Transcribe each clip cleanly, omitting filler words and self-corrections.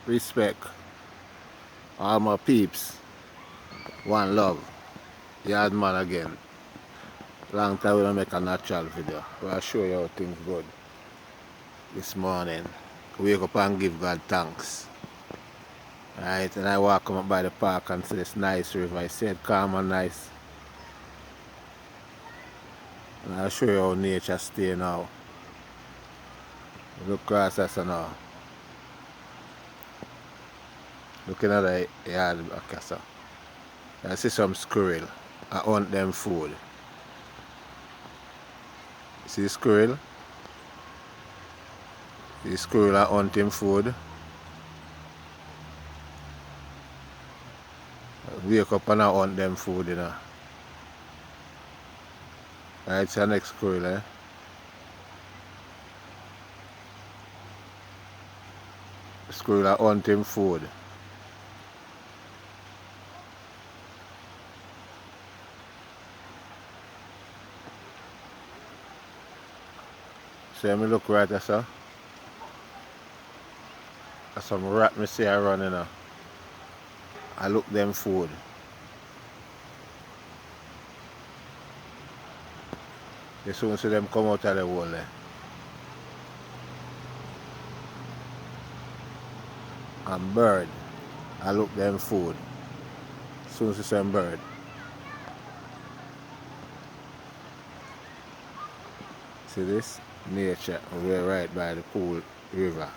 respect, all my peeps, one love. Yard man again. Long time we don't make a natural video. But I'll show you how things good. This morning, wake up and give God thanks. Right, and I walk up by the park and see this nice river. I see it calm and nice. And I'll show you how nature stay now. Look across us now. Looking at the yard back so. I see some squirrel. I hunt them food. See the squirrel? The squirrel I hunt him food. Wake up and I hunt them food, you know. Right, it's the next squirrel, eh? Squirrel I hunt him food. See me look right there, sir. There's some rat me see I run, you know. I look them food. You soon see them come out of the hole there. And bird. I look them food. Soon see some bird. See this? Nature. We're right by the pool river.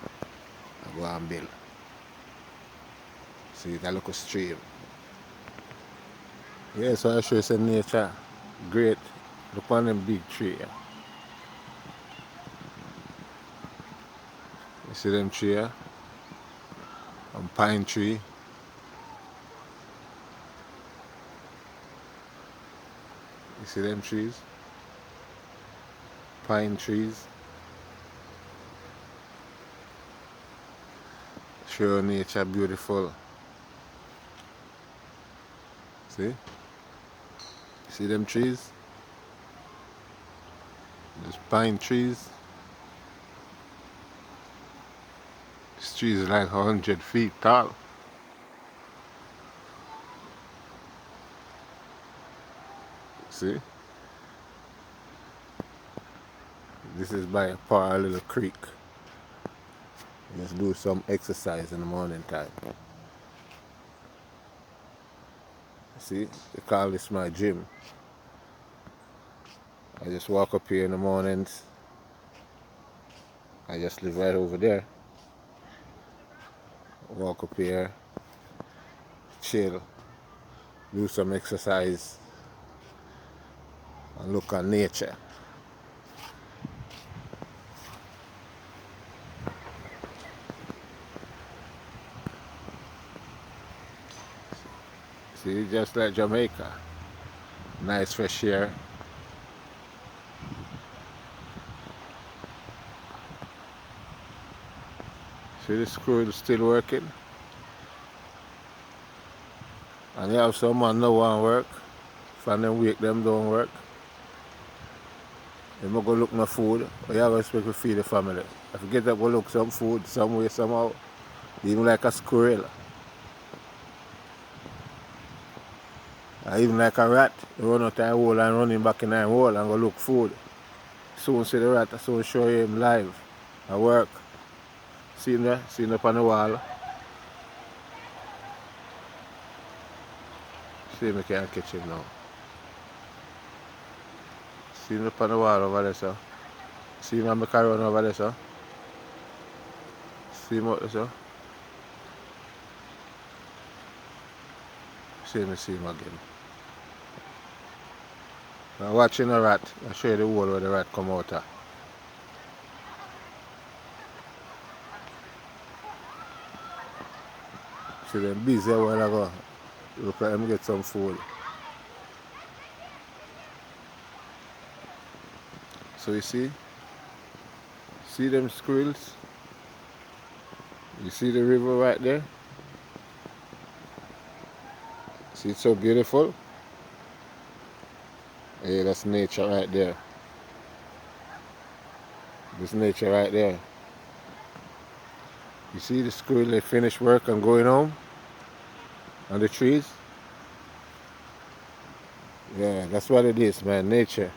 I go and build. See it a look stream. Yeah, so I show you some nature. Great. Look on them big tree. You see them tree here? And pine tree. You see them trees? Pine trees. Show nature beautiful. See? See them trees? There's pine trees. This tree is like 100 feet tall. See? This is by a poor little creek. Just do some exercise in the morning time. See? They call this my gym. I just walk up here in the mornings. I just live right over there. Walk up here, chill, do some exercise, and look at nature. See, just like Jamaica. Nice fresh air. See the squirrel still working? And you have some man no want work. From them wake them don't work. You go look no food, or you have to expect to feed the family. If you get up go look some food some way somehow, even like a squirrel. Or even like a rat, you run out of the hole and run him back in the hole and go look food. Soon see the rat, soon show him live at work. See him there? See him up on the wall. See him, I can't catch him now. See him up on the wall over there, sir. See him and make a run over there, sir. See him out there, sir. See him again. Now watching a rat, I'll show you the hole where the rat come out of. See them busy a while ago. Look at them get some food. So you see them squirrels? You see the river right there? See it's so beautiful? Yeah, that's nature right there. This nature right there. You see the squirrel, they finish work and going home on the trees. Yeah, that's what it is, man. Nature.